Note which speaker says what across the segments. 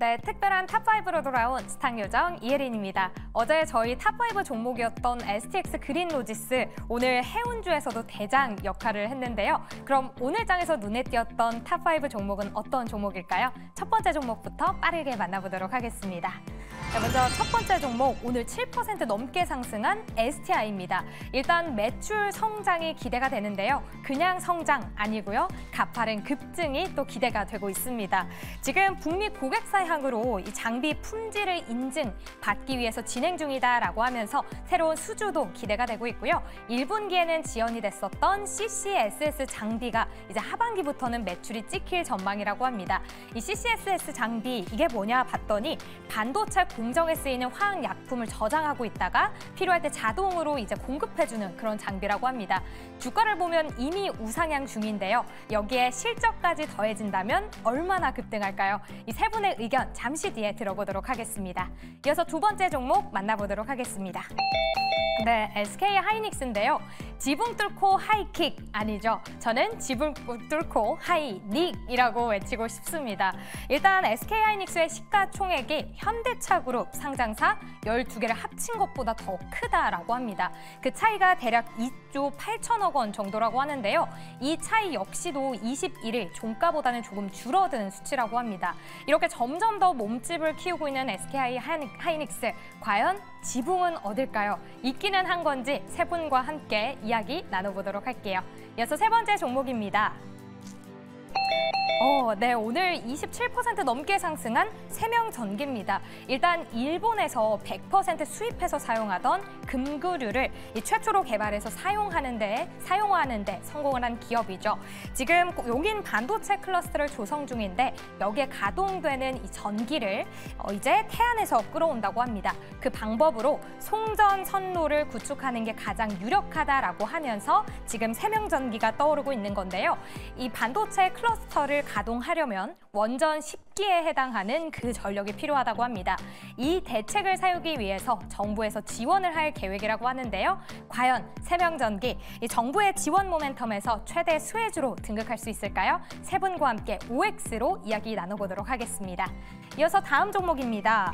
Speaker 1: 네, 특별한 탑5로 돌아온 스탁요정 이혜린입니다. 어제 저희 탑5 종목이었던 STX 그린로지스, 오늘 해운주에서도 대장 역할을 했는데요. 그럼 오늘 장에서 눈에 띄었던 탑5 종목은 어떤 종목일까요? 첫 번째 종목부터 빠르게 만나보도록 하겠습니다. 자, 먼저 첫 번째 종목, 오늘 7% 넘게 상승한 STI입니다. 일단 매출 성장이 기대가 되는데요. 그냥 성장 아니고요. 가파른 급증이 또 기대가 되고 있습니다. 지금 북미 고객사 향으로 이 장비 품질을 인증받기 위해서 진행 중이다라고 하면서 새로운 수주도 기대가 되고 있고요. 1분기에는 지연이 됐었던 CCSS 장비가 이제 하반기부터는 매출이 찍힐 전망이라고 합니다. 이 CCSS 장비 이게 뭐냐 봤더니 반도체 공정에 쓰이는 화학약품을 저장하고 있다가 필요할 때 자동으로 이제 공급해주는 그런 장비라고 합니다. 주가를 보면 이미 우상향 중인데요. 여기에 실적까지 더해진다면 얼마나 급등할까요? 이 세 분의 의견 잠시 뒤에 들어보도록 하겠습니다. 이어서 두 번째 종목 만나보도록 하겠습니다. 네, SK 하이닉스인데요. 지붕 뚫고 하이킥 아니죠. 저는 지붕 뚫고 하이닉이라고 외치고 싶습니다. 일단 SK 하이닉스의 시가총액이 현대차그룹 상장사 12개를 합친 것보다 더 크다라고 합니다. 그 차이가 대략 2조 8천억 원 정도라고 하는데요. 이 차이 역시도 21일 종가보다는 조금 줄어든 수치라고 합니다. 이렇게 점점 더 몸집을 키우고 있는 SK 하이닉스, 과연 지붕은 어딜까요? 있기는 한 건지 세 분과 함께 이야기 나눠보도록 할게요. 이어서 세 번째 종목입니다. 네, 오늘 27% 넘게 상승한 세명전기입니다. 일단 일본에서 100% 수입해서 사용하던 금구류를 최초로 개발해서 사용하는데 성공을 한 기업이죠. 지금 용인 반도체 클러스터를 조성 중인데 여기에 가동되는 이 전기를 이제 태안에서 끌어온다고 합니다. 그 방법으로 송전 선로를 구축하는 게 가장 유력하다라고 하면서 지금 세명전기가 떠오르고 있는 건데요. 이 반도체 클러스터를 가동하려면 원전 10기에 해당하는 그 전력이 필요하다고 합니다. 이 대책을 세우기 위해서 정부에서 지원을 할 계획이라고 하는데요. 과연 세명전기, 이 정부의 지원 모멘텀에서 최대 수혜주로 등극할 수 있을까요? 세 분과 함께 OX로 이야기 나눠보도록 하겠습니다. 이어서 다음 종목입니다.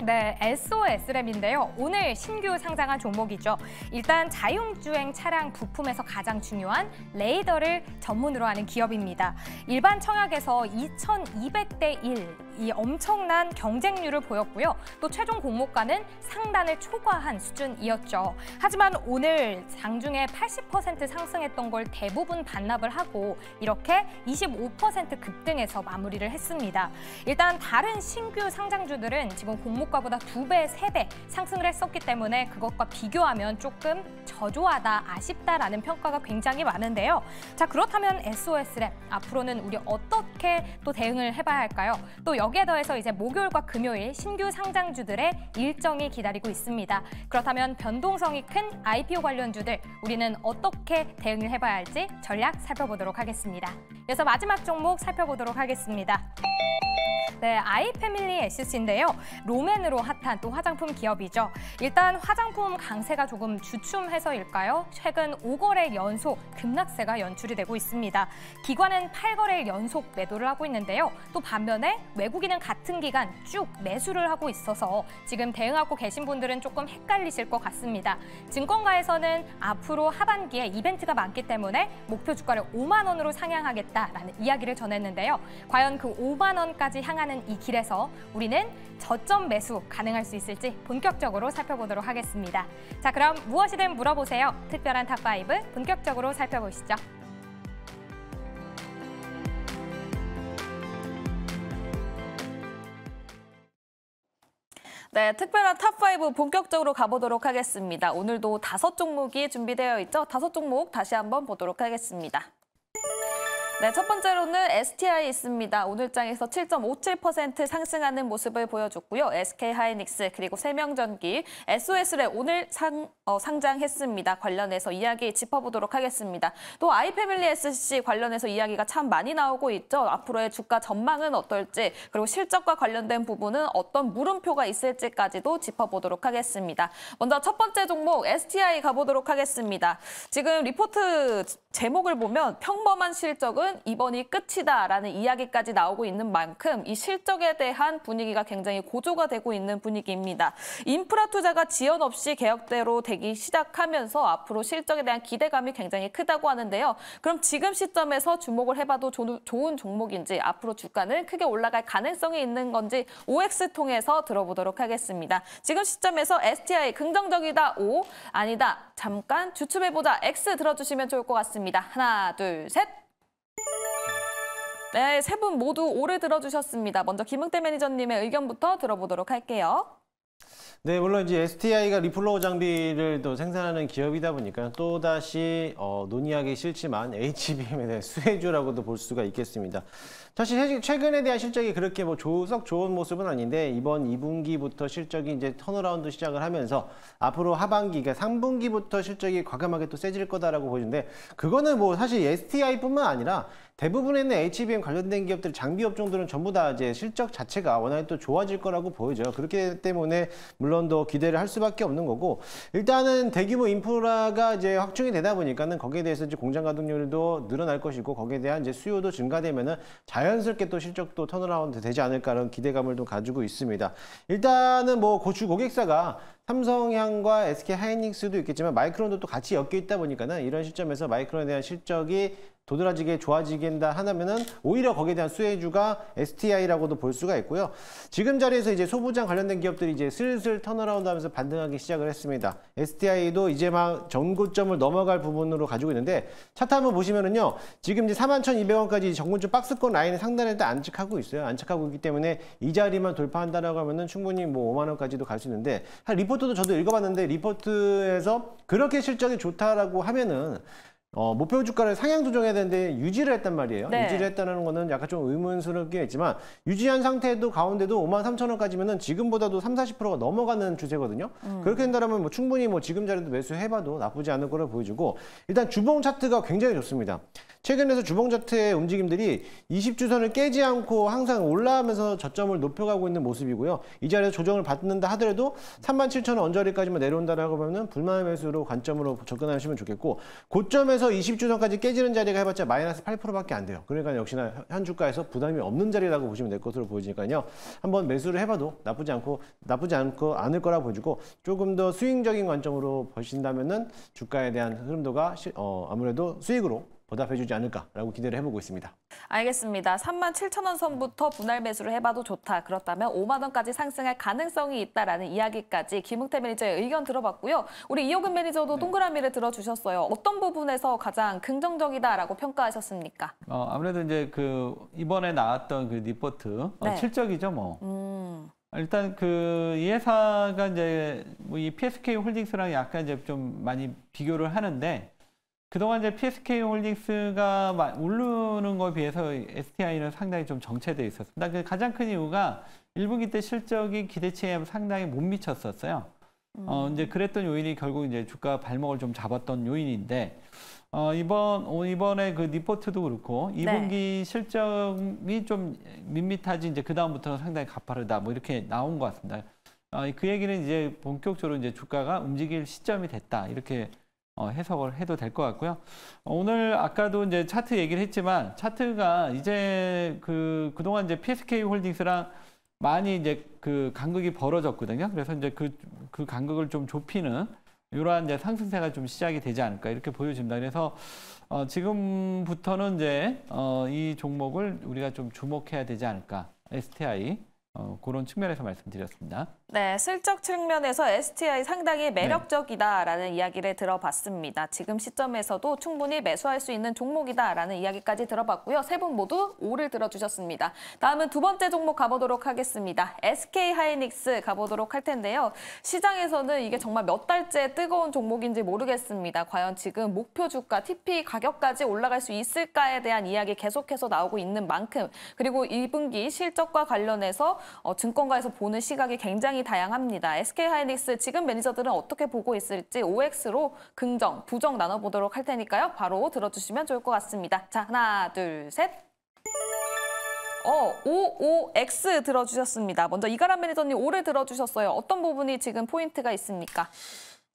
Speaker 1: 네, SOS랩인데요. 오늘 신규 상장한 종목이죠. 일단 자율주행 차량 부품에서 가장 중요한 레이더를 전문으로 하는 기업입니다. 일반 청약에서 2200대 1, 이 엄청난 경쟁률을 보였고요. 또 최종 공모가는 상단을 초과한 수준이었죠. 하지만 오늘 장중에 80% 상승했던 걸 대부분 반납을 하고 이렇게 25% 급등해서 마무리를 했습니다. 일단 다른 신규 상장주들은 지금 공모가보다 2배, 3배 상승을 했었기 때문에 그것과 비교하면 조금 저조하다, 아쉽다라는 평가가 굉장히 많은데요. 자, 그렇다면 SOS랩 앞으로는 우리 어떻게 또 대응을 해봐야 할까요? 또 여기에 더해서 이제 목요일과 금요일 신규 상장주들의 일정이 기다리고 있습니다. 그렇다면 변동성이 큰 IPO 관련주들 우리는 어떻게 대응을 해봐야 할지 전략 살펴보도록 하겠습니다. 이어서 마지막 종목 살펴보도록 하겠습니다. 네, 아이패밀리 SC인데요. 롬앤으로 핫한 또 화장품 기업이죠. 일단 화장품 강세가 조금 주춤해서일까요? 최근 5거래 연속 급락세가 연출이 되고 있습니다. 기관은 8거래 연속 매도를 하고 있는데요. 또 반면에 외국인은 같은 기간 쭉 매수를 하고 있어서 지금 대응하고 계신 분들은 조금 헷갈리실 것 같습니다. 증권가에서는 앞으로 하반기에 이벤트가 많기 때문에 목표 주가를 5만 원으로 상향하겠다라는 이야기를 전했는데요. 과연 그 5만 원까지 향하는 이 길에서 우리는 저점 매수 가능할 수 있을지 본격적으로 살펴보도록 하겠습니다. 자, 그럼 무엇이든 물어보세요. 특별한 탑5 본격적으로 살펴보시죠.
Speaker 2: 네, 특별한 탑5 본격적으로 가보도록 하겠습니다. 오늘도 5종목이 준비되어 있죠. 5종목 다시 한번 보도록 하겠습니다. 네, 첫 번째로는 STI 있습니다. 오늘 장에서 7.57% 상승하는 모습을 보여줬고요. SK 하이닉스 그리고 세명전기, SOS랩 오늘 상장했습니다. 관련해서 이야기 짚어보도록 하겠습니다. 또 아이패밀리 SC 관련해서 이야기가 참 많이 나오고 있죠. 앞으로의 주가 전망은 어떨지, 그리고 실적과 관련된 부분은 어떤 물음표가 있을지까지도 짚어보도록 하겠습니다. 먼저 첫 번째 종목 STI 가보도록 하겠습니다. 지금 리포트 제목을 보면 평범한 실적은 보면은 이번이 끝이다라는 이야기까지 나오고 있는 만큼 이 실적에 대한 분위기가 굉장히 고조가 되고 있는 분위기입니다. 인프라 투자가 지연 없이 계획대로 되기 시작하면서 앞으로 실적에 대한 기대감이 굉장히 크다고 하는데요. 그럼 지금 시점에서 주목을 해봐도 좋은 종목인지, 앞으로 주가는 크게 올라갈 가능성이 있는 건지 OX 통해서 들어보도록 하겠습니다. 지금 시점에서 STI 긍정적이다 O, 아니다 잠깐 주춤해보자 X 들어주시면 좋을 것 같습니다. 하나, 둘, 셋. 네, 세 분 모두 O를 들어주셨습니다. 먼저 김흥태 매니저님의 의견부터 들어보도록 할게요.
Speaker 3: 네, 물론 이제 STI가 리플로우 장비를 또 생산하는 기업이다 보니까 또다시 논의하기 싫지만 HBM에 대한 수혜주라고도 볼 수가 있겠습니다. 사실 최근에 대한 실적이 그렇게 뭐 썩 좋은 모습은 아닌데 이번 2분기부터 실적이 이제 턴어라운드 시작을 하면서 앞으로 하반기, 그러니까 3분기부터 실적이 과감하게 또 세질 거다라고 보이는데, 그거는 뭐 사실 STI뿐만 아니라 대부분에 있는 HBM 관련된 기업들, 장비 업종들은 전부 다 이제 실적 자체가 워낙에 또 좋아질 거라고 보이죠. 그렇기 때문에 물론 더 기대를 할 수밖에 없는 거고, 일단은 대규모 인프라가 이제 확충이 되다 보니까는 거기에 대해서 이제 공장 가동률도 늘어날 것이고, 거기에 대한 이제 수요도 증가되면은 자연스럽게 또 실적도 턴어라운드 되지 않을까라는 기대감을 좀 가지고 있습니다. 일단은 뭐 주 고객사가 삼성향과 SK 하이닉스도 있겠지만 마이크론도 또 같이 엮여 있다 보니까는 이런 시점에서 마이크론에 대한 실적이 도드라지게 좋아지긴다 하면은 오히려 거기에 대한 수혜주가 STI라고도 볼 수가 있고요. 지금 자리에서 이제 소부장 관련된 기업들이 이제 슬슬 턴어라운드 하면서 반등하기 시작을 했습니다. STI도 이제 막 전고점을 넘어갈 부분으로 가지고 있는데, 차트 한번 보시면은요, 지금 이제 41,200원까지 전고점 박스권 라인에 상단에 딱 안착하고 있어요. 안착하고 있기 때문에 이 자리만 돌파한다라고 하면은 충분히 뭐 5만 원까지도 갈 수 있는데, 리포트도 저도 읽어봤는데 리포트에서 그렇게 실적이 좋다라고 하면은 목표 주가를 상향 조정해야 되는데 유지를 했단 말이에요.
Speaker 2: 네.
Speaker 3: 유지를 했다는 거는 약간 좀 의문스럽긴 했지만, 유지한 상태도 가운데도 53,000원까지면은 지금보다도 30~40%가 넘어가는 추세거든요. 그렇게 된다면 뭐 충분히 뭐 지금 자리도 매수해봐도 나쁘지 않을 거라 보여주고, 일단 주봉 차트가 굉장히 좋습니다. 최근에서 주봉 차트의 움직임들이 20주선을 깨지 않고 항상 올라가면서 저점을 높여가고 있는 모습이고요. 이 자리에서 조정을 받는다 하더라도 37,000원 언저리까지만 내려온다라고 하면은 불만 매수로 관점으로 접근하시면 좋겠고, 고점에서 20주선까지 깨지는 자리가 해봤자 마이너스 8%밖에 안 돼요. 그러니까 역시나 현 주가에서 부담이 없는 자리라고 보시면 될 것으로 보이니까요. 한번 매수를 해봐도 나쁘지 않을 거라 보여주고, 조금 더 스윙적인 관점으로 보신다면은 주가에 대한 흐름도가 아무래도 수익으로 보답해주지 않을까라고 기대를 해보고 있습니다.
Speaker 2: 알겠습니다. 37,000원 선부터 분할 매수를 해봐도 좋다. 그렇다면 5만 원까지 상승할 가능성이 있다라는 이야기까지 김흥태 매니저의 의견 들어봤고요. 우리 이호근 매니저도 동그라미를 들어주셨어요. 어떤 부분에서 가장 긍정적이다라고 평가하셨습니까?
Speaker 4: 아무래도 이제 이번에 나왔던 리포트
Speaker 2: 네.
Speaker 4: 실적이죠, 뭐. 일단 이 회사가 이제 뭐 이 PSK 홀딩스랑 약간 이제 좀 많이 비교를 하는데, 그동안 이제 PSK 홀딩스가 오르는 거에 비해서 STI는 상당히 좀 정체되어 있었습니다. 그 가장 큰 이유가 1분기 때 실적이 기대치에 상당히 못 미쳤었어요. 이제 그랬던 요인이 결국 이제 주가 발목을 좀 잡았던 요인인데, 이번에 그 리포트도 그렇고 2분기 실적이 좀 밋밋하지, 이제 그다음부터는 상당히 가파르다, 뭐 이렇게 나온 것 같습니다. 그 얘기는 이제 본격적으로 이제 주가가 움직일 시점이 됐다, 이렇게 해석을 해도 될 것 같고요. 오늘 아까도 이제 차트 얘기를 했지만, 차트가 이제 그동안 이제 PSK 홀딩스랑 많이 이제 간극이 벌어졌거든요. 그래서 이제 그 간극을 좀 좁히는 이러한 이제 상승세가 좀 시작이 되지 않을까, 이렇게 보여집니다. 그래서 지금부터는 이제 이 종목을 우리가 좀 주목해야 되지 않을까, STI. 그런 측면에서 말씀드렸습니다.
Speaker 2: 네, 실적 측면에서 STI 상당히 매력적이다라는 이야기를 들어봤습니다. 지금 시점에서도 충분히 매수할 수 있는 종목이다라는 이야기까지 들어봤고요. 세 분 모두 O를 들어주셨습니다. 다음은 두 번째 종목 가보도록 하겠습니다. SK 하이닉스 가보도록 할 텐데요. 시장에서는 이게 정말 몇 달째 뜨거운 종목인지 모르겠습니다. 과연 지금 목표 주가, TP 가격까지 올라갈 수 있을까에 대한 이야기 계속해서 나오고 있는 만큼, 그리고 2분기 실적과 관련해서 증권가에서 보는 시각이 굉장히 다양합니다. SK 하이닉스 지금 매니저들은 어떻게 보고 있을지 OX로 긍정, 부정 나눠보도록 할 테니까요. 바로 들어주시면 좋을 것 같습니다. 자, 하나, 둘, 셋. OOX 들어주셨습니다. 먼저 이가람 매니저님 O를 들어주셨어요. 어떤 부분이 지금 포인트가 있습니까?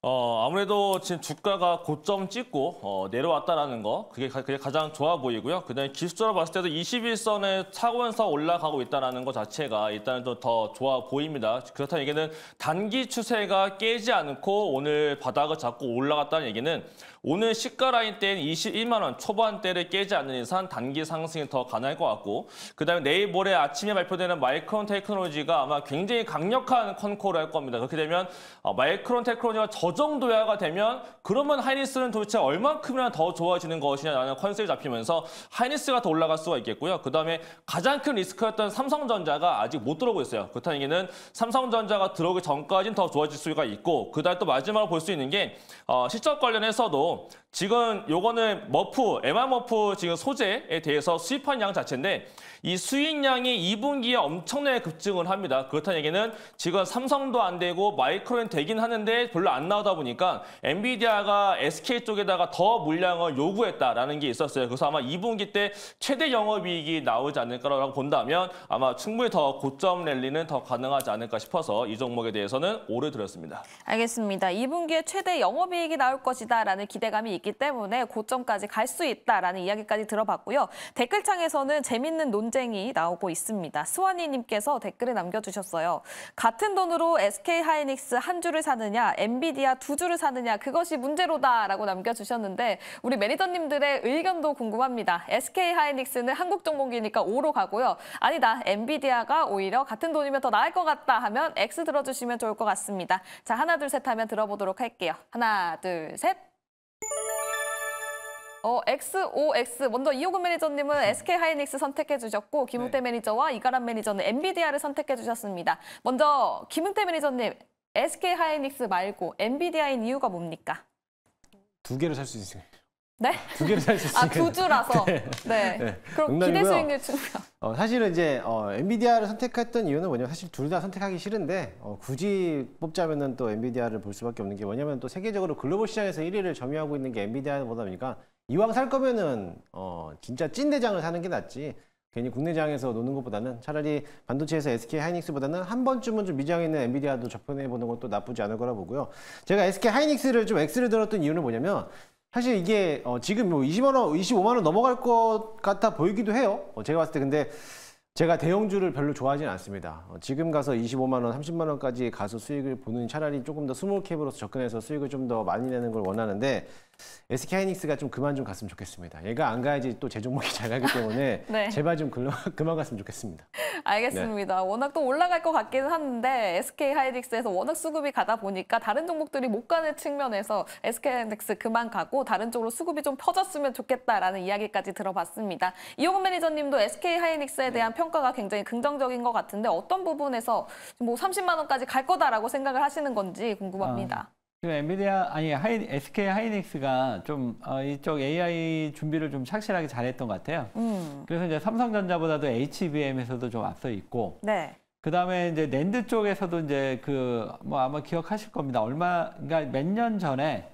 Speaker 5: 아무래도 지금 주가가 고점 찍고 내려왔다라는 거 그게 가장 좋아 보이고요. 그다음에 기술적으로 봤을 때도 21선을 차고면서 올라가고 있다는 것 자체가 일단은 좀 더 좋아 보입니다. 그렇다는 얘기는 단기 추세가 깨지 않고 오늘 바닥을 잡고 올라갔다는 얘기는 오늘 시가 라인 때는 21만 원 초반대를 깨지 않는 이상 단기 상승이 더 가능할 것 같고 그다음에 내일 모레 아침에 발표되는 마이크론 테크놀로지가 아마 굉장히 강력한 컨콜을 할 겁니다. 그렇게 되면 마이크론 테크놀로지가 저 정도야가 되면 그러면 하이닉스는 도대체 얼만큼이나 더 좋아지는 것이냐라는 컨셉이 잡히면서 하이닉스가 더 올라갈 수가 있겠고요. 그다음에 가장 큰 리스크였던 삼성전자가 아직 못 들어오고 있어요. 그렇다는 얘기는 삼성전자가 들어오기 전까지는 더 좋아질 수가 있고 그다음에 또 마지막으로 볼 수 있는 게 실적 관련해서도 지금 요거는 MR 머프 지금 소재에 대해서 수입한 양 자체인데 이 수입량이 2분기에 엄청나게 급증을 합니다. 그렇다는 얘기는 지금 삼성도 안 되고 마이크론이 되긴 하는데 별로 안 나오다 보니까 엔비디아가 SK 쪽에다가 더 물량을 요구했다라는 게 있었어요. 그래서 아마 2분기 때 최대 영업이익이 나오지 않을까라고 본다면 아마 충분히 더 고점 랠리는 더 가능하지 않을까 싶어서 이 종목에 대해서는 오를 들었습니다.
Speaker 2: 알겠습니다. 2분기에 최대 영업이익이 나올 것이다라는 기대감이 있기 때문에 고점까지 갈 수 있다라는 이야기까지 들어봤고요. 댓글창에서는 재밌는 논쟁이 나오고 있습니다. 스와니님께서 댓글을 남겨주셨어요. 같은 돈으로 SK 하이닉스 한 주를 사느냐, 엔비디아 두 주를 사느냐, 그것이 문제로다라고 남겨주셨는데 우리 매니저님들의 의견도 궁금합니다. SK 하이닉스는 한국 종목이니까 O로 가고요. 아니다, 엔비디아가 오히려 같은 돈이면 더 나을 것 같다 하면 X 들어주시면 좋을 것 같습니다. 자, 하나, 둘, 셋 하면 들어보도록 할게요. 하나, 둘, 셋. XOX. 먼저 이호근 매니저님은 SK 하이닉스 선택해 주셨고 김웅태 매니저와 이가람 매니저는 엔비디아를 선택해 주셨습니다. 먼저 김웅태 매니저님, SK 하이닉스 말고 엔비디아인 이유가 뭡니까?
Speaker 3: 두 개를 살 수 있어요.
Speaker 2: 네?
Speaker 3: 두 개를 살 수 있어요.
Speaker 2: 두 주라서. 네. 그럼 기대
Speaker 3: 농담이고요.
Speaker 2: 수익률 증명.
Speaker 3: 사실은 이제 엔비디아를 선택했던 이유는 뭐냐면 사실 둘 다 선택하기 싫은데 굳이 뽑자면은 또 엔비디아를 볼 수밖에 없는 게 뭐냐면 또 세계적으로 글로벌 시장에서 1위를 점유하고 있는 게 엔비디아보다 보니까 이왕 살 거면은 진짜 찐 대장을 사는 게 낫지. 괜히 국내장에서 노는 것보다는 차라리 반도체에서 SK 하이닉스보다는 한 번쯤은 좀 미장에 있는 엔비디아도 접근해보는 것도 나쁘지 않을 거라 보고요. 제가 SK 하이닉스를 좀 X를 들었던 이유는 뭐냐면 사실 이게 지금 뭐 20만 원, 25만 원 넘어갈 것 같아 보이기도 해요. 제가 봤을 때 근데 제가 대형주를 별로 좋아하지는 않습니다. 지금 가서 25만 원, 30만 원까지 가서 수익을 보는 차라리 조금 더 스몰 캡으로서 접근해서 수익을 좀 더 많이 내는 걸 원하는데 SK 하이닉스가 좀 그만 좀 갔으면 좋겠습니다. 얘가 안 가야지 또 제 종목이 잘 가기 때문에
Speaker 2: 네.
Speaker 3: 제발 좀 그만 갔으면 좋겠습니다.
Speaker 2: 알겠습니다. 워낙 또 올라갈 것 같기는 한데 SK 하이닉스에서 워낙 수급이 가다 보니까 다른 종목들이 못 가는 측면에서 SK 하이닉스 그만 가고 다른 쪽으로 수급이 좀 퍼졌으면 좋겠다라는 이야기까지 들어봤습니다. 이호근 매니저님도 SK 하이닉스에 대한 평가가 굉장히 긍정적인 것 같은데 어떤 부분에서 뭐 30만 원까지 갈 거다라고 생각을 하시는 건지 궁금합니다.
Speaker 4: 지금 SK 하이닉스가 좀 이쪽 AI 준비를 좀 착실하게 잘했던 것 같아요. 그래서 이제 삼성전자보다도 HBM에서도 좀 앞서 있고,
Speaker 2: 네.
Speaker 4: 그 다음에 이제 낸드 쪽에서도 이제 뭐 아마 기억하실 겁니다. 그러니까 몇 년 전에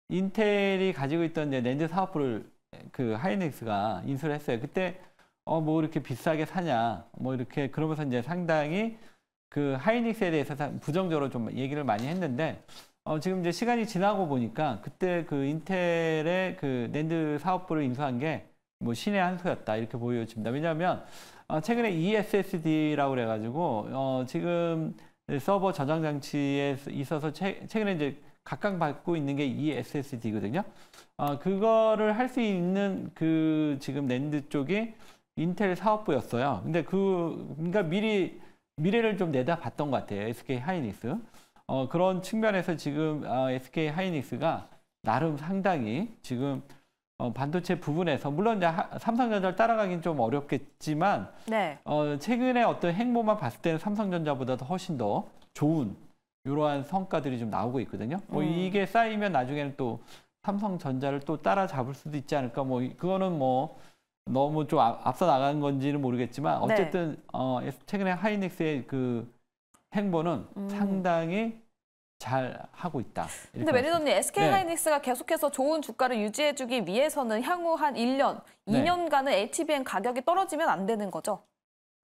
Speaker 4: 인텔이 가지고 있던 이제 낸드 사업부를 하이닉스가 인수를 했어요. 그때 뭐 이렇게 비싸게 사냐, 뭐 이렇게 그러면서 이제 상당히 하이닉스에 대해서 부정적으로 좀 얘기를 많이 했는데. 지금 이제 시간이 지나고 보니까 그때 인텔의 낸드 사업부를 인수한 게 뭐 신의 한 수였다 이렇게 보여집니다. 왜냐하면 최근에 ESSD라고 그래가지고 지금 서버 저장 장치에 있어서 최근에 이제 각광받고 있는 게 ESSD거든요. 그거를 할 수 있는 지금 낸드 쪽이 인텔 사업부였어요. 근데 그러니까 미래를 좀 내다봤던 것 같아요. SK 하이닉스. 그런 측면에서 지금 SK 하이닉스가 나름 상당히 지금 반도체 부분에서 물론 이제 삼성전자를 따라가긴 좀 어렵겠지만
Speaker 2: 네.
Speaker 4: 최근에 어떤 행보만 봤을 때는 삼성전자보다도 훨씬 더 좋은 이러한 성과들이 좀 나오고 있거든요. 뭐 이게 쌓이면 나중에는 또 삼성전자를 또 따라잡을 수도 있지 않을까. 뭐 그거는 뭐 너무 좀 앞서 나간 건지는 모르겠지만 어쨌든 최근에 하이닉스의 행보는 상당히 잘 하고 있다.
Speaker 2: 근데 매니저님, SK 하이닉스가 계속해서 좋은 주가를 유지해주기 위해서는 향후 한 1년, 2년간은 HBM 가격이 떨어지면 안 되는 거죠?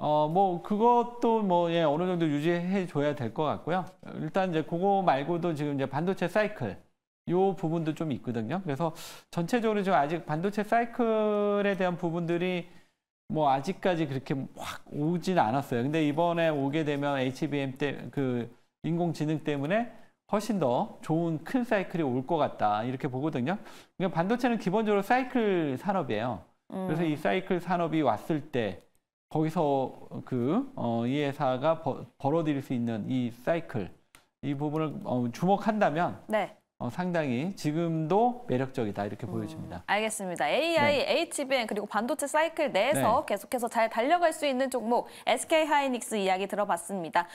Speaker 4: 뭐 그것도 뭐 예, 어느 정도 유지해 줘야 될 것 같고요. 일단 이제 그거 말고도 지금 이제 반도체 사이클 요 부분도 좀 있거든요. 그래서 전체적으로 지금 아직 반도체 사이클에 대한 부분들이 뭐 아직까지 그렇게 확 오진 않았어요. 근데 이번에 오게 되면 HBM 그 인공지능 때문에 훨씬 더 좋은 큰 사이클이 올 것 같다 이렇게 보거든요. 그러니까 반도체는 기본적으로 사이클 산업이에요. 그래서 이 사이클 산업이 왔을 때 거기서 이 회사가 벌어들일 수 있는 이 사이클 이 부분을 주목한다면
Speaker 2: 네.
Speaker 4: 상당히 지금도 매력적이다 이렇게 보여집니다.
Speaker 2: 알겠습니다. AI,
Speaker 4: 네.
Speaker 2: HBM 그리고 반도체 사이클 내에서
Speaker 4: 네.
Speaker 2: 계속해서 잘 달려갈 수 있는 종목 SK하이닉스 이야기 들어봤습니다.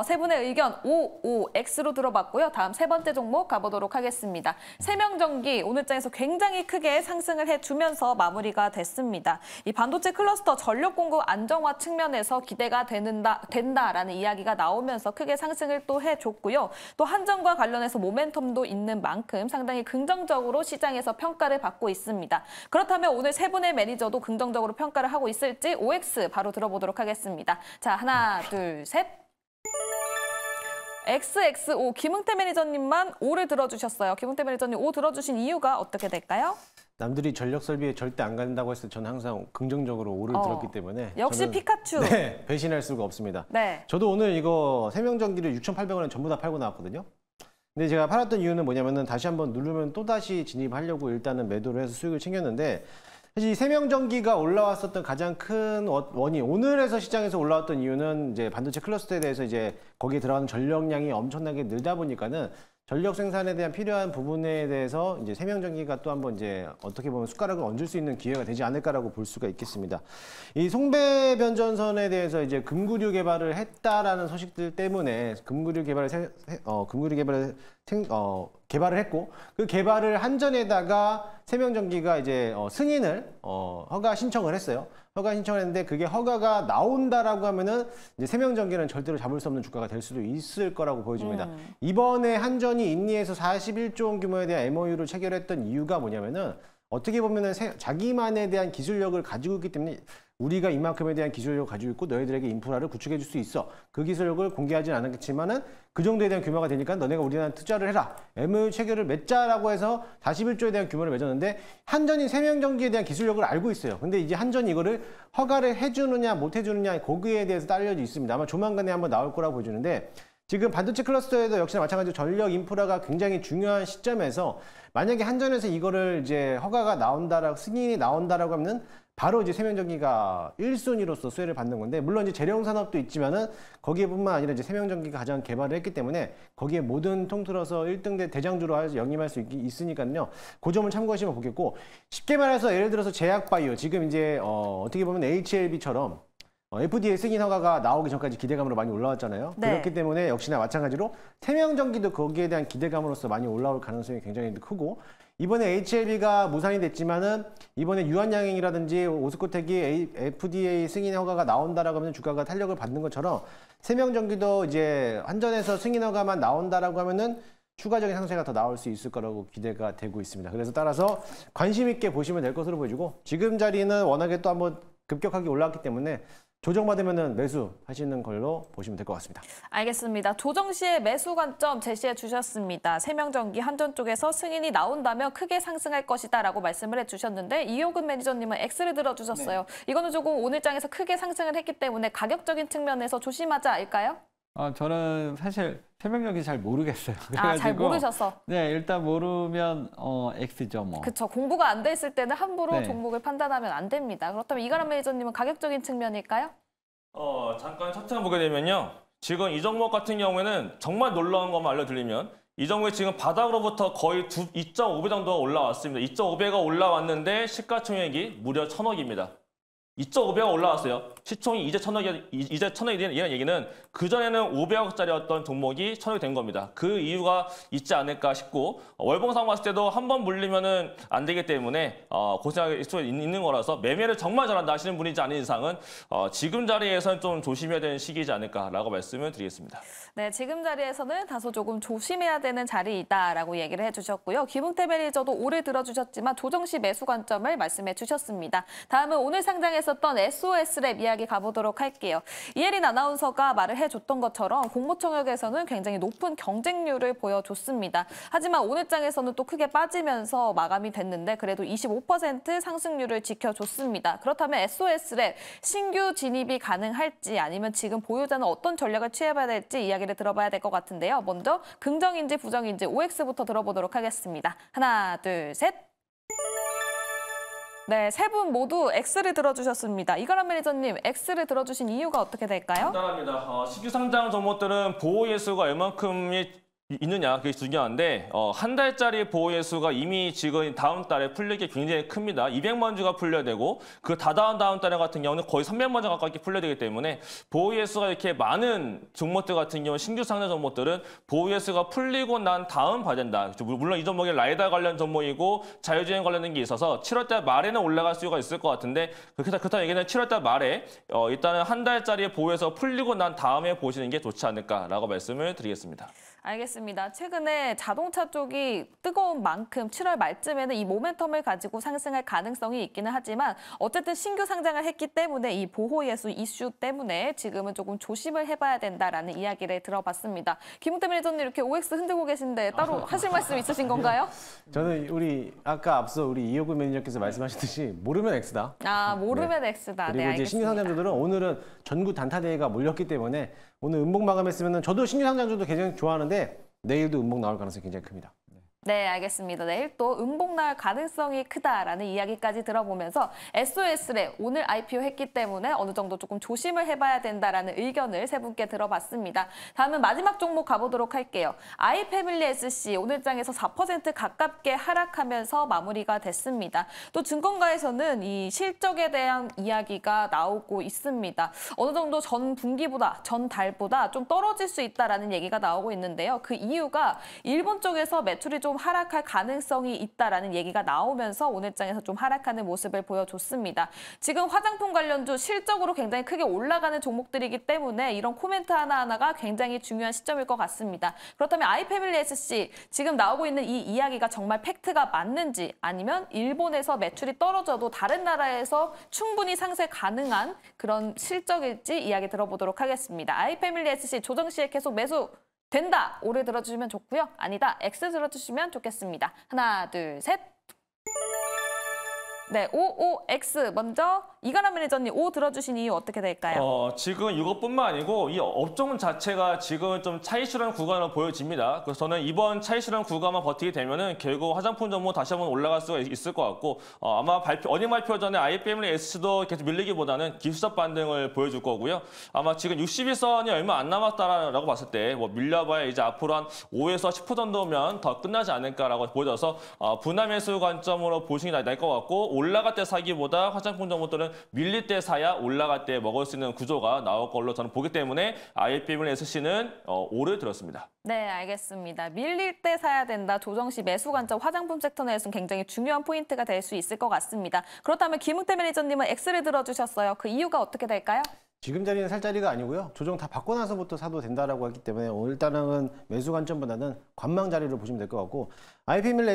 Speaker 2: 세 분의 의견 OOX로 들어봤고요. 다음 세 번째 종목 가보도록 하겠습니다. 세명전기 오늘 장에서 굉장히 크게 상승을 해주면서 마무리가 됐습니다. 이 반도체 클러스터 전력 공급 안정화 측면에서 기대가 된다라는 이야기가 나오면서 크게 상승을 또 해줬고요. 또 한전과 관련해서 모멘텀도 있는 만큼 상당히 긍정적으로 시장에서 평가를 받고 있습니다. 그렇다면 오늘 세 분의 매니저도 긍정적으로 평가를 하고 있을지 OX 바로 들어보도록 하겠습니다. 자, 하나, 둘, 셋. XXO 김흥태 매니저님만 O를 들어주셨어요. 김흥태 매니저님 O 들어주신 이유가 어떻게 될까요?
Speaker 3: 남들이 전력 설비에 절대 안 간다고 했을 때 저는 항상 긍정적으로 오를 들었기 때문에
Speaker 2: 역시
Speaker 3: 저는,
Speaker 2: 피카츄.
Speaker 3: 네, 배신할 수가 없습니다.
Speaker 2: 네.
Speaker 3: 저도 오늘 이거 세명전기를 6,800원에 전부 다 팔고 나왔거든요. 근데 제가 팔았던 이유는 뭐냐면은 다시 한번 누르면 또다시 진입하려고 일단은 매도를 해서 수익을 챙겼는데 사실 이 세명전기가 올라왔었던 가장 큰 원인 오늘에서 시장에서 올라왔던 이유는 이제 반도체 클러스터에 대해서 이제 거기에 들어가는 전력량이 엄청나게 늘다 보니까는 전력 생산에 대한 필요한 부분에 대해서 이제 세명전기가 또 한번 이제 어떻게 보면 숟가락을 얹을 수 있는 기회가 되지 않을까라고 볼 수가 있겠습니다. 이 송배 변전선에 대해서 이제 금구류 개발을 했다라는 소식들 때문에 금구류 개발을 개발을 했고 그 개발을 한전에다가 세명전기가 이제 승인을 허가 신청을 했어요. 허가 신청을 했는데 그게 허가가 나온다라고 하면은 이제 세명전기는 절대로 잡을 수 없는 주가가 될 수도 있을 거라고 보여집니다. 이번에 한전이 인니에서 41조 원 규모에 대한 MOU를 체결했던 이유가 뭐냐면은 어떻게 보면은 자기만에 대한 기술력을 가지고 있기 때문에 우리가 이만큼에 대한 기술력을 가지고 있고 너희들에게 인프라를 구축해 줄 수 있어. 그 기술력을 공개하지는 않았겠지만은 그 정도에 대한 규모가 되니까 너네가 우리나라 투자를 해라. MOU 체결을 맺자라고 해서 41조에 대한 규모를 맺었는데 한전이 세명전기에 대한 기술력을 알고 있어요. 근데 이제 한전이 이거를 허가를 해주느냐 못 해주느냐 거기에 대해서 딸려져 있습니다. 아마 조만간에 한번 나올 거라고 보여주는데 지금 반도체 클러스터에도 역시나 마찬가지로 전력 인프라가 굉장히 중요한 시점에서 만약에 한전에서 이거를 이제 허가가 나온다라고 승인이 나온다라고 하면은 바로 이제 세명전기가 1순위로서 수혜를 받는 건데 물론 이제 재령 산업도 있지만은 거기에뿐만 아니라 이제 세명전기가 가장 개발을 했기 때문에 거기에 모든 통틀어서 1등 대장주로 영입할 수 있으니까요. 그 점을 참고하시면 보겠고 쉽게 말해서 예를 들어서 제약바이오 지금 이제 어떻게 보면 HLB처럼 FDA 승인 허가가 나오기 전까지 기대감으로 많이 올라왔잖아요.
Speaker 2: 네.
Speaker 3: 그렇기 때문에 역시나 마찬가지로 세명전기도 거기에 대한 기대감으로서 많이 올라올 가능성이 굉장히 크고 이번에 HLB가 무산이 됐지만은 이번에 유한양행이라든지 오스코텍이 FDA 승인 허가가 나온다라고 하면 주가가 탄력을 받는 것처럼 세명전기도 이제 한전에서 승인 허가만 나온다라고 하면은 추가적인 상승세가 더 나올 수 있을 거라고 기대가 되고 있습니다. 그래서 따라서 관심 있게 보시면 될 것으로 보여지고 지금 자리는 워낙에 또 한번 급격하게 올라왔기 때문에 조정받으면 매수하시는 걸로 보시면 될 것 같습니다.
Speaker 2: 알겠습니다. 조정 시에 매수 관점 제시해 주셨습니다. 세명전기 한전 쪽에서 승인이 나온다면 크게 상승할 것이다라고 말씀을 해주셨는데 이효근 매니저님은 X를 들어주셨어요. 네. 이거는 조금 오늘 장에서 크게 상승을 했기 때문에 가격적인 측면에서 조심하자 알까요?
Speaker 4: 저는 사실 세명전기 잘 모르겠어요.
Speaker 2: 잘 모르셔서.
Speaker 4: 네, 일단 모르면 X죠, 뭐.
Speaker 2: 그렇죠. 공부가 안 돼 있을 때는 함부로
Speaker 4: 네.
Speaker 2: 종목을 판단하면 안 됩니다. 그렇다면 이가람 매니저님은 가격적인 측면일까요?
Speaker 5: 잠깐 차트 보게 되면요. 지금 이 종목 같은 경우에는 정말 놀라운 것만 알려드리면 이 종목이 지금 바닥으로부터 거의 2.5배 정도가 올라왔습니다. 2.5배가 올라왔는데 시가총액이 무려 1,000억입니다. 2.5배가 올라왔어요. 시총이 이제 1,000억이 된 이런 얘기는 그전에는 500억짜리였던 종목이 1,000억이 된 겁니다. 그 이유가 있지 않을까 싶고 월봉상 봤을 때도 한 번 물리면은 안 되기 때문에 고생할 수 있는 거라서 매매를 정말 잘한다 하시는 분이지 않은 이상은 지금 자리에서는 좀 조심해야 되는 시기이지 않을까라고 말씀을 드리겠습니다.
Speaker 2: 네, 지금 자리에서는 다소 조금 조심해야 되는 자리이다라고 얘기를 해주셨고요. 김웅태 매니저도 오래 들어주셨지만 조정 시 매수 관점을 말씀해 주셨습니다. 다음은 오늘 상장했었던 SOS랩 이야기 이야기 가보도록 할게요. 이혜린 아나운서가 말을 해줬던 것처럼 공모청약에서는 굉장히 높은 경쟁률을 보여줬습니다. 하지만 오늘 장에서는 또 크게 빠지면서 마감이 됐는데 그래도 25% 상승률을 지켜줬습니다. 그렇다면 SOS랩 신규 진입이 가능할지 아니면 지금 보유자는 어떤 전략을 취해봐야 될지 이야기를 들어봐야 될 것 같은데요. 먼저 긍정인지 부정인지 OX부터 들어보도록 하겠습니다. 하나, 둘, 셋. 네, 세 분 모두 X를 들어주셨습니다. 이가람 매니저님, X를 들어주신 이유가 어떻게 될까요?
Speaker 5: 간단합니다. 신규 상장 종목들은 보호 예수가 얼만큼이 있느냐 그게 중요한데 한 달짜리 보호 예수가 이미 지금 다음 달에 풀릴 게 굉장히 큽니다. 200만 주가 풀려야 되고 그 다다음 달에 같은 경우는 거의 300만 주 가깝게 풀려야 되기 때문에 보호 예수가 이렇게 많은 종목들 같은 경우 신규 상장 종목들은 보호 예수가 풀리고 난 다음 봐야 된다. 물론 이 종목이 라이다 관련 종목이고 자율주행 관련된 게 있어서 7월달 말에는 올라갈 수가 있을 것 같은데 그렇다는 얘기는 7월달 말에 일단은 한 달짜리 보호 예수가 풀리고 난 다음에 보시는 게 좋지 않을까라고 말씀을 드리겠습니다.
Speaker 2: 알겠습니다. 최근에 자동차 쪽이 뜨거운 만큼 7월 말쯤에는 이 모멘텀을 가지고 상승할 가능성이 있기는 하지만 어쨌든 신규 상장을 했기 때문에 이 보호예수 이슈 때문에 지금은 조금 조심을 해봐야 된다라는 이야기를 들어봤습니다. 김웅태 매니저님 이렇게 OX 흔들고 계신데 따로 하실 말씀 있으신 건가요?
Speaker 3: 저는 우리 아까 앞서 우리 이호구 매니저께서 말씀하셨듯이 모르면 X다.
Speaker 2: 아, 모르면 X다.
Speaker 3: 그리고
Speaker 2: 네,
Speaker 3: 이제 신규
Speaker 2: 알겠습니다.
Speaker 3: 상장주들은 오늘은 전국 단타 대회가 몰렸기 때문에 오늘 음봉 마감했으면 저도 신규 상장주도 굉장히 좋아하는데 내일도 음봉 나올 가능성이 굉장히 큽니다.
Speaker 2: 네, 알겠습니다. 내일 또 음봉 나올 가능성이 크다라는 이야기까지 들어보면서 SOS랩 오늘 IPO 했기 때문에 어느 정도 조금 조심을 해봐야 된다라는 의견을 세 분께 들어봤습니다. 다음은 마지막 종목 가보도록 할게요. 아이패밀리 SC 오늘 장에서 4% 가깝게 하락하면서 마무리가 됐습니다. 또 증권가에서는 이 실적에 대한 이야기가 나오고 있습니다. 어느 정도 전 분기보다 전 달보다 좀 떨어질 수 있다라는 얘기가 나오고 있는데요. 그 이유가 일본 쪽에서 매출이 좀 하락할 가능성이 있다라는 얘기가 나오면서 오늘 장에서 좀 하락하는 모습을 보여줬습니다. 지금 화장품 관련주 실적으로 굉장히 크게 올라가는 종목들이기 때문에 이런 코멘트 하나하나가 굉장히 중요한 시점일 것 같습니다. 그렇다면 아이패밀리 SC 지금 나오고 있는 이 이야기가 정말 팩트가 맞는지 아니면 일본에서 매출이 떨어져도 다른 나라에서 충분히 상쇄 가능한 그런 실적일지 이야기 들어보도록 하겠습니다. 아이패밀리 SC 조정 시에 계속 매수 된다. 오를 들어주시면 좋고요. 아니다. X 들어주시면 좋겠습니다. 하나, 둘, 셋. 네, OOX 먼저 이가람 매니저님 O 들어주신 이유 어떻게 될까요?
Speaker 5: 지금 이것뿐만 아니고 이 업종 자체가 지금 좀 차익실현 구간으로 보여집니다. 그래서 저는 이번 차익실현 구간만 버티게 되면은 결국 화장품 전문 다시 한번 올라갈 수가 있을 것 같고 아마 어닝 발표 전에 아이패밀리 S도 계속 밀리기보다는 기술적 반등을 보여줄 거고요. 아마 지금 61선이 얼마 안 남았다라고 봤을 때 뭐 밀려봐야 이제 앞으로 한 5에서 10% 정도면 더 끝나지 않을까라고 보여져서 분할 매수 관점으로 보시는 게 나을 것 같고 올라갈 때 사기보다 화장품 종목들은 밀릴 때 사야 올라갈 때 먹을 수 있는 구조가 나올 걸로 저는 보기 때문에 아이패밀리 SC는 O를 들었습니다.
Speaker 2: 네, 알겠습니다. 밀릴 때 사야 된다. 조정 시 매수 관점 화장품 섹터 내에서는 굉장히 중요한 포인트가 될 수 있을 것 같습니다. 그렇다면 김웅태 매니저님은 X를 들어주셨어요. 그 이유가 어떻게 될까요?
Speaker 3: 지금 자리는 살 자리가 아니고요. 조정 다 받고 나서부터 사도 된다라고 했기 때문에 일단은 매수 관점보다는 관망 자리로 보시면 될 것 같고 아이패밀리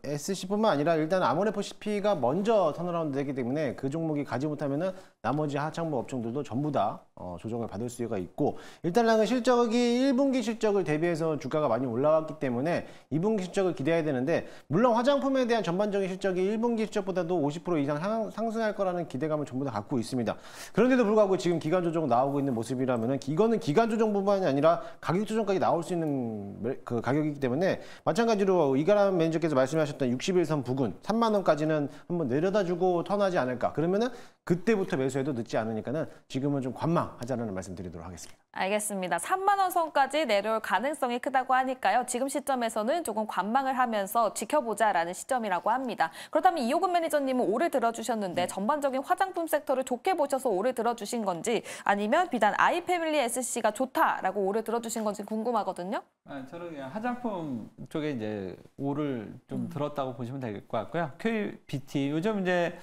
Speaker 3: SC뿐만 아니라 일단 아모레퍼시피가 먼저 턴어라운드 되기 때문에 그 종목이 가지 못하면은 나머지 하창부 업종들도 전부 다 조정을 받을 수가 있고 일단은 실적이 1분기 실적을 대비해서 주가가 많이 올라왔기 때문에 2분기 실적을 기대해야 되는데 물론 화장품에 대한 전반적인 실적이 1분기 실적보다도 50% 이상 상승할 거라는 기대감을 전부 다 갖고 있습니다. 그런데도 불구하고 지금 기간 조정 나오고 있는 모습이라면은 이거는 기간 조정뿐만이 아니라 가격 조정까지 나올 수 있는 그 가격이기 때문에 마찬가지로 이가람 매니저께서 말씀하셨던 61선 부근 3만 원까지는 한번 내려다주고 턴하지 않을까. 그러면은 그때부터 매수해도 늦지 않으니까는 지금은 좀 관망하자는 말씀드리도록 하겠습니다.
Speaker 2: 알겠습니다. 3만 원 선까지 내려올 가능성이 크다고 하니까요. 지금 시점에서는 조금 관망을 하면서 지켜보자라는 시점이라고 합니다. 그렇다면 이호근 매니저님은 O를 들어주셨는데 전반적인 화장품 섹터를 좋게 보셔서 O를 들어주신 건지 아니면 비단 아이패밀리 SC가 좋다라고 O를 들어주신 건지 궁금하거든요.
Speaker 4: 저는 그냥 화장품 쪽에 이제 O를 좀 들었다고 보시면 될 것 같고요. QBT 요즘 이제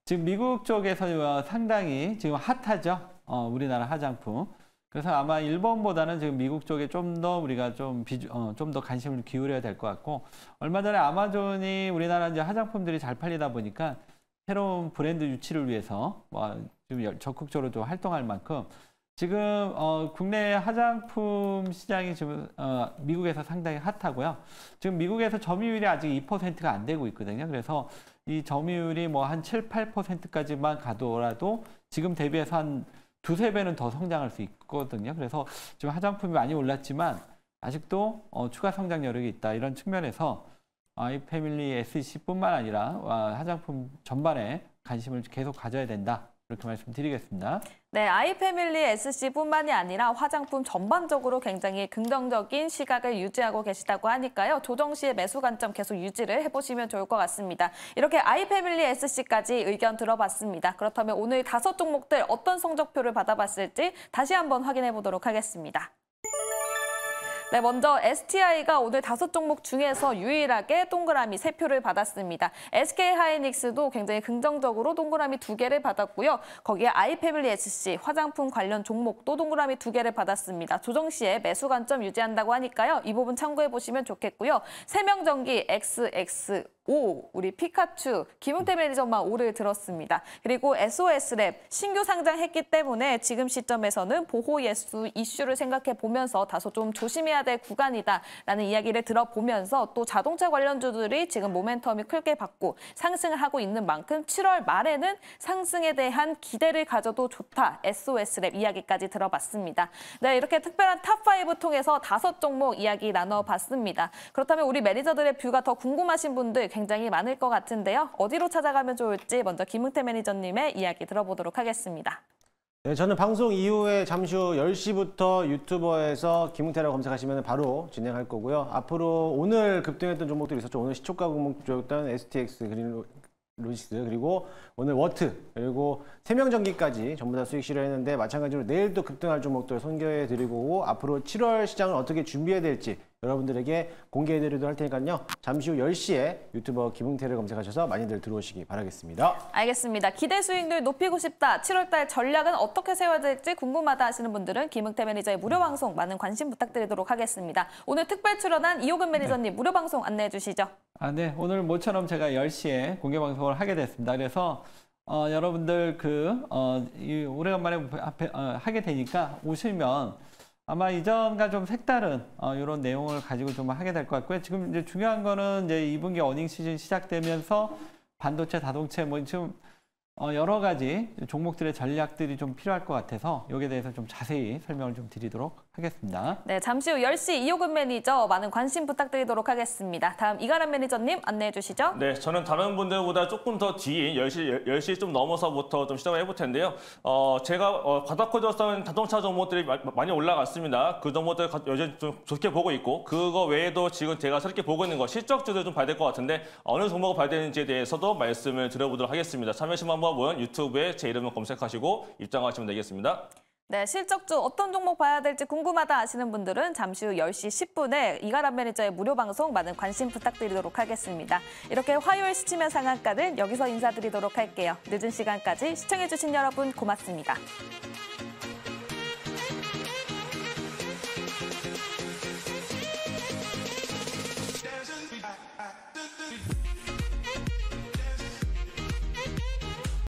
Speaker 4: 지금 미국 쪽에서 상당히 지금 핫하죠. 우리나라 화장품. 그래서 아마 일본보다는 지금 미국 쪽에 좀 더 우리가 좀 더 관심을 기울여야 될 것 같고 얼마 전에 아마존이 우리나라 이제 화장품들이 잘 팔리다 보니까 새로운 브랜드 유치를 위해서 좀 적극적으로 좀 활동할 만큼 지금 국내 화장품 시장이 지금 미국에서 상당히 핫하고요. 지금 미국에서 점유율이 아직 2%가 안 되고 있거든요. 그래서 이 점유율이 뭐 한 7, 8%까지만 가더라도 지금 대비해서 한 두세 배는 더 성장할 수 있거든요. 그래서 지금 화장품이 많이 올랐지만 아직도 추가 성장 여력이 있다. 이런 측면에서 아이패밀리 SC뿐만 아니라 화장품 전반에 관심을 계속 가져야 된다. 이렇게 말씀드리겠습니다.
Speaker 2: 네, 아이패밀리 SC뿐만이 아니라 화장품 전반적으로 굉장히 긍정적인 시각을 유지하고 계시다고 하니까요. 조정 시의 매수 관점 계속 유지를 해보시면 좋을 것 같습니다. 이렇게 아이패밀리 SC까지 의견 들어봤습니다. 그렇다면 오늘 5종목들 어떤 성적표를 받아봤을지 다시 한번 확인해 보도록 하겠습니다. 네, 먼저 STI가 오늘 5종목 중에서 유일하게 동그라미 3표를 받았습니다. SK하이닉스도 굉장히 긍정적으로 동그라미 2개를 받았고요. 거기에 아이패밀리 SC, 화장품 관련 종목도 동그라미 2개를 받았습니다. 조정 시에 매수 관점 유지한다고 하니까요. 이 부분 참고해 보시면 좋겠고요. 세명전기 XXO, 우리 피카츄, 김용태 매니저만 5를 들었습니다. 그리고 SOS랩 신규 상장했기 때문에 지금 시점에서는 보호 예수 이슈를 생각해 보면서 다소 좀 조심해야 될 구간이다라는 이야기를 들어보면서 또 자동차 관련주들이 지금 모멘텀이 크게 받고 상승을 하고 있는 만큼 7월 말에는 상승에 대한 기대를 가져도 좋다. SOS랩 이야기까지 들어봤습니다. 네, 이렇게 특별한 탑5 통해서 5종목 이야기 나눠봤습니다. 그렇다면 우리 매니저들의 뷰가 더 궁금하신 분들 굉장히 많을 것 같은데요. 어디로 찾아가면 좋을지 먼저 김웅태 매니저님의 이야기 들어보도록 하겠습니다.
Speaker 3: 네, 저는 방송 이후에 잠시 후 10시부터 유튜버에서 김웅태라고 검색하시면 바로 진행할 거고요. 앞으로 오늘 급등했던 종목들이 있었죠. 오늘 시초가 종목이었던 STX, 그린로직스, 그리고 오늘 워트, 그리고 세명전기까지 전부 다 수익 실현했는데 마찬가지로 내일도 급등할 종목들 소개해드리고 앞으로 7월 시장을 어떻게 준비해야 될지 여러분들에게 공개해드리도록 할 테니까요. 잠시 후 10시에 유튜버 김웅태를 검색하셔서 많이들 들어오시기 바라겠습니다.
Speaker 2: 알겠습니다. 기대 수익률 높이고 싶다. 7월달 전략은 어떻게 세워야 될지 궁금하다 하시는 분들은 김웅태 매니저의 무료 방송 많은 관심 부탁드리도록 하겠습니다. 오늘 특별 출연한 이호근 매니저님 무료 방송 안내해 주시죠.
Speaker 4: 네. 오늘 모처럼 제가 10시에 공개 방송을 하게 됐습니다. 그래서 여러분들 오래간만에 하게 되니까 오시면 아마 이전과 좀 색다른 이런 내용을 가지고 좀 하게 될 것 같고요. 지금 이제 중요한 거는 이제 2분기 어닝 시즌 시작되면서 반도체, 자동차 뭐 지금 여러 가지 종목들의 전략들이 좀 필요할 것 같아서 여기에 대해서 좀 자세히 설명을 좀 드리도록 하겠습니다.
Speaker 2: 네, 잠시 후 10시 이호근 매니저 많은 관심 부탁드리도록 하겠습니다. 다음 이가람 매니저님 안내해 주시죠.
Speaker 5: 네, 저는 다른 분들보다 조금 더 뒤인 10시 좀 넘어서부터 좀 시작을 해볼 텐데요. 제가 바닥커졌던 자동차 종목들이 많이 올라갔습니다. 그 종목들 요즘 좀 좋게 보고 있고 그거 외에도 지금 제가 새롭게 보고 있는 거 실적주들 좀 봐야 될 것 같은데 어느 종목을 봐야 되는지에 대해서도 말씀을 드려보도록 하겠습니다. 참여하신 방법은 유튜브에 제 이름을 검색하시고 입장하시면 되겠습니다.
Speaker 2: 네, 실적주 어떤 종목 봐야 될지 궁금하다 하시는 분들은 잠시 후 10시 10분에 이가람 매니저의 무료 방송 많은 관심 부탁드리도록 하겠습니다. 이렇게 화요일 시치면 상한가는 여기서 인사드리도록 할게요. 늦은 시간까지 시청해주신 여러분 고맙습니다.